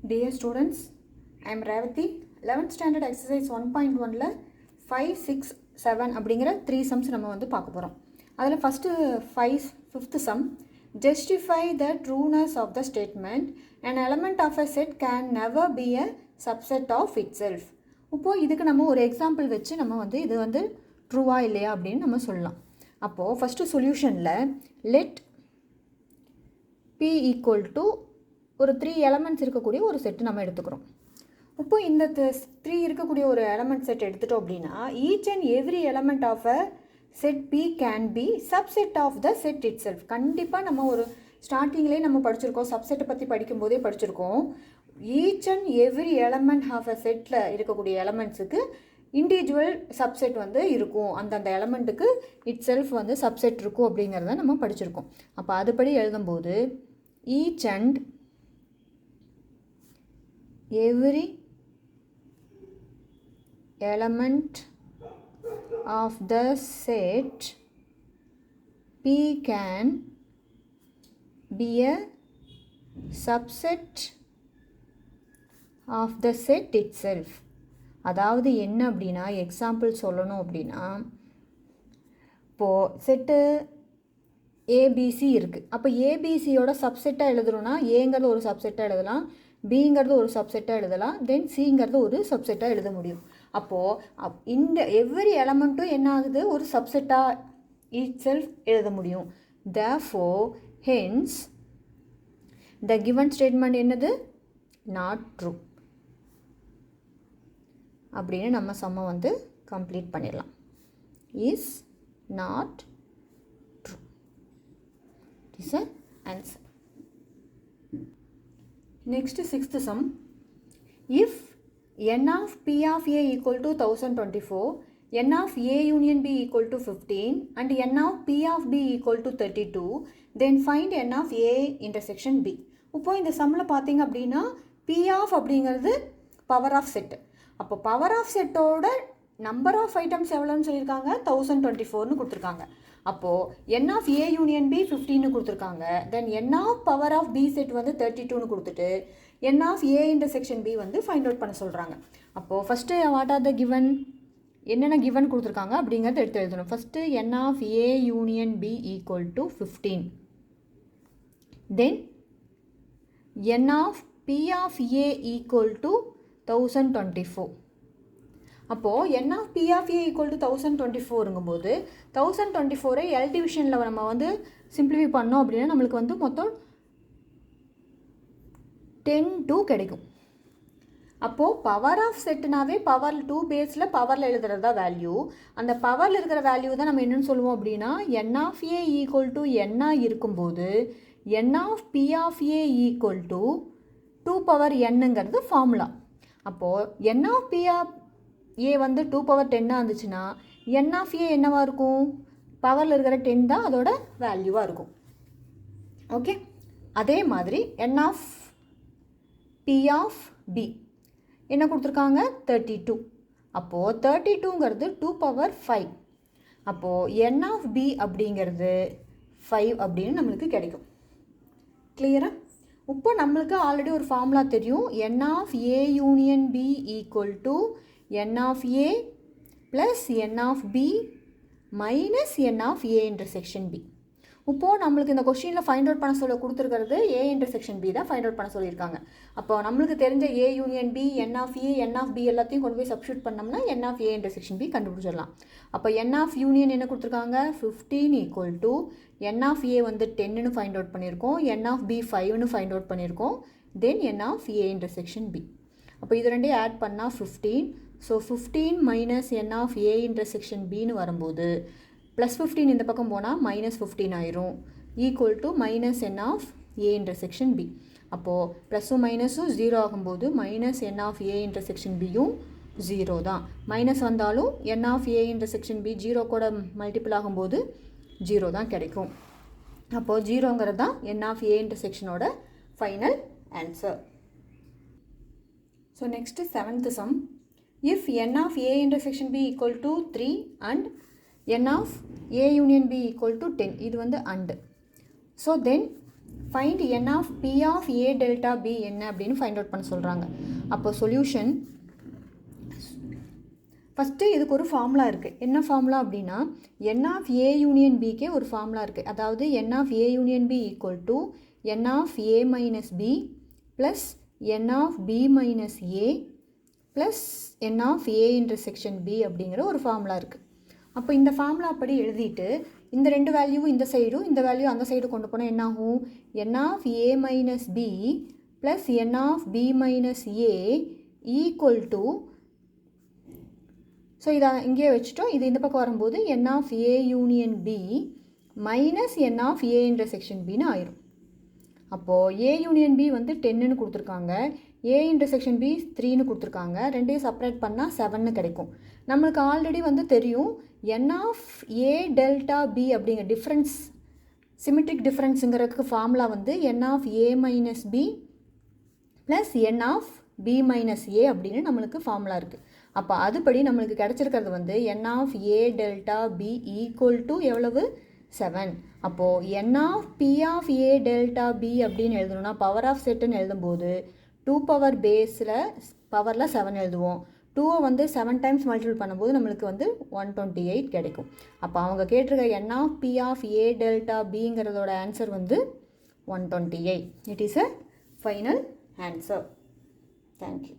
Dear students, I am Revati. 11th standard exercise 1.1ல 5, 6, 7 அப்படிங்கிற 3 sums நம்ம வந்து பார்க்க போகிறோம். அதில் first 5th sum, justify the trueness of the statement an element of a set can never be a subset of itself. இப்போது இதுக்கு நம்ம ஒரு எக்ஸாம்பிள் வச்சு நம்ம வந்து இது வந்து ட்ரூவா இல்லையா அப்படின்னு நம்ம சொல்லலாம். அப்போது first சொல்யூஷனில் let p equal to ஒரு 3 எலமெண்ட்ஸ் இருக்கக்கூடிய ஒரு செட்டு நம்ம எடுத்துக்கிறோம். இப்போ இந்த 3 இருக்கக்கூடிய ஒரு எலமெண்ட் செட் எடுத்துட்டோம் அப்படின்னா each and every element of a set B can be subset of the set itself. கண்டிப்பாக நம்ம ஒரு ஸ்டார்டிங்லேயே நம்ம படிச்சிருக்கோம், சப்செட்டை பற்றி படிக்கும்போதே படிச்சிருக்கோம். Each and every element of a செட்டில் இருக்கக்கூடிய எலமெண்ட்ஸுக்கு இண்டிவிஜுவல் சப்செட் வந்து இருக்கும், அந்தந்த எலமெண்ட்டுக்கு இட் செல்ஃப் வந்து சப்செட் இருக்கும் அப்படிங்கிறத நம்ம படிச்சிருக்கோம். அப்போ அதுபடி எழுதும்போது each and every element of the set P can be a subset of the set itself. அதாவது என்ன அப்படின்னா எக்ஸாம்பிள் சொல்லணும் அப்படின்னா இப்போது செட்டு ஏபிசி இருக்குது. அப்போ ஏபிசியோட சப்செட்டாக எழுதுறோன்னா ஏங்கிறது ஒரு சப்செட்டாக எழுதலாம், பிங்கிறது ஒரு சப்செட்டாக எழுதலாம், தென் சிங்கிறது ஒரு சப்செட்டாக எழுத முடியும். அப்போது இந்த எவ்ரி எலமெண்ட்டும் என்ன ஆகுது, ஒரு சப்செட்டாக இட் செல்ஃப் எழுத முடியும். therefore hence the given statement என்னது, not true அப்படின்னு நம்ம சம்மை வந்து கம்ப்ளீட் பண்ணிடலாம். is not is an answer. Next, 6th sum. If n of p of a equal to 1024, n of a union b equal to 15 and n of p of b equal to 32, then find n of a intersection b. இப்போ இந்த சம்மில் பார்த்தீங்க அப்படின்னா p of அப்படிங்கிறது power of set. அப்போ power of செட்டோட number of items எவ்வளோன்னு சொல்லியிருக்காங்க, 1024னு கொடுத்துருக்காங்க. அப்போது n of A union B 15னு கொடுத்துருக்காங்க. Then n of power of B set வந்து 32னு கொடுத்துட்டு n of A intersection B வந்து ஃபைண்ட் அவுட் பண்ண சொல்கிறாங்க. அப்போது first what are the given, என்னென்ன கிவன் கொடுத்துருக்காங்க அப்படிங்கிறத எடுத்து எழுதணும். First n of A union B equal to 15, then n of B of A equal to 1024. அப்போது n of B of A equal to 1024ங்கும்போது 1024 எல் டிவிஷனில் நம்ம வந்து சிம்பிளிஃபை பண்ணோம் அப்படின்னா நம்மளுக்கு வந்து மொத்தம் 10 கிடைக்கும். அப்போது பவர் ஆஃப் செட்டுனாவே பவர் 2 பேஸில் பவரில் எழுதுறது தான் வேல்யூ. அந்த பவரில் இருக்கிற வேல்யூ தான் நம்ம என்னென்னு சொல்லுவோம் அப்படின்னா n of A equal to n இருக்கும்போது n of B of A equal to 2 power nங்கிறது ஃபார்முலா. அப்போது n of B of A வந்து 2 பவர் 10 இருந்துச்சுன்னா n ஆஃப் ஏ என்னவாக இருக்கும், பவரில் இருக்கிற 10 தான் அதோட வேல்யூவாக இருக்கும். ஓகே, அதே மாதிரி n of B of B என்ன கொடுத்துருக்காங்க, 32. அப்போது 32ங்கிறது 2 பவர் 5. அப்போது n ஆஃப் பி அப்படிங்கிறது 5 அப்படின்னு நம்மளுக்கு கிடைக்கும். கிளியரா? இப்போ நம்மளுக்கு ஆல்ரெடி ஒரு ஃபார்முலா தெரியும், n of A union B equal to n of a plus n of b minus n of a intersection b. இப்போது நம்மளுக்கு இந்த கொஸ்டினில் ஃபைண்ட் அவுட் பண்ண சொல்ல கொடுத்துருக்கிறது a intersection b தான் ஃபைண்ட் அவுட் பண்ண சொல்லியிருக்காங்க. அப்போ நம்மளுக்கு தெரிஞ்ச a union b, n of a, n of b எல்லாத்தையும் கொண்டு போய் சப்ஸ்டியூட் பண்ணோம்னா n of a intersection b கண்டுபிடிச்சிடலாம். அப்போ n of யூனியன் என்ன கொடுத்துருக்காங்க, 15 equal to n of a வந்து 10னு ஃபைண்ட் அவுட் பண்ணியிருக்கோம், n of b 5னு ஃபைண்ட் அவுட் பண்ணியிருக்கோம், then n of a intersection b. அப்போ இது ரெண்டையும் ஆட் பண்ணால் 15. So 15 minus n of A intersection பின்னு வரும்போது ப்ளஸ் 15 இந்த பக்கம் போனால் -15 ஆயிரும், equal to minus n of A intersection B. அப்போது ப்ளஸும் மைனஸும் 0 ஆகும்போது minus n of A intersection பியும் 0 தான். மைனஸ் வந்தாலும் n of A intersection B 0 கூட மல்டிபிள் ஆகும்போது 0 தான் கிடைக்கும். அப்போது 0ங்கிறது தான் n ஆஃப் ஏ இன்டர்செக்ஷனோட final answer. So next 7th sum. If n of a intersection b equal to 3 and n of a union b equal to 10, இது வந்து and. So then find N of B of A delta B என்ன அப்படின்னு find out பண்ண சொல்கிறாங்க. அப்போ solution first இதுக்கு ஒரு formula இருக்குது. என்ன ஃபார்முலா அப்படின்னா என் ஆஃப் ஏ யூனியன் பிக்கே ஒரு ஃபார்முலா இருக்குது. அதாவது n of A union B equal to n of A minus B plus n of B minus A plus n of A intersection B அப்படிங்கிற ஒரு ஃபார்முலா இருக்குது. அப்போ இந்த ஃபார்முலா படி எழுதிட்டு இந்த ரெண்டு வேல்யூவும் இந்த சைடும் இந்த வேல்யூ அந்த சைடு கொண்டு போனால் என்ன ஆகும்? N of A minus B plus n of B minus A equal to, so இதை இங்கேயே வச்சுட்டோம். இது இந்த பக்கம் வரும்போது n of A union B minus n of A intersection பின்னு ஆயிரும். அப்போது ஏ யூனியன் பி வந்து 10ன்னு கொடுத்துருக்காங்க, ஏ இன்டர்செக்ஷன் பி 3ன்னு கொடுத்துருக்காங்க. ரெண்டையும் செப்பரேட் பண்ணால் 7ன்னு கிடைக்கும். நம்மளுக்கு ஆல்ரெடி வந்து தெரியும் n of A delta B அப்படிங்கிற டிஃப்ரென்ஸ், சிமெட்ரிக் டிஃப்ரென்ஸுங்கிறதுக்கு ஃபார்முலா வந்து n of A minus B plus n of B minus A அப்படின்னு நம்மளுக்கு ஃபார்முலா இருக்குது. அப்போ அதுபடி நம்மளுக்கு கிடச்சிருக்கிறது வந்து n of A delta B equal to எவ்வளவு? 7. அப்போது n of B of A delta B அப்படின்னு எழுதணும்னா பவர் ஆஃப் செட்டுன்னு எழுதும்போது 2 பவர் பேஸில் பவரில் 7 எழுதுவோம். 2 வந்து 7 டைம்ஸ் மல்டிபிள் பண்ணும்போது நம்மளுக்கு வந்து 128 கிடைக்கும். அப்போ அவங்க கேட்டிருக்க n of B of A delta பிங்கிறதோட ஆன்சர் வந்து 128. It is a final answer. Thank you.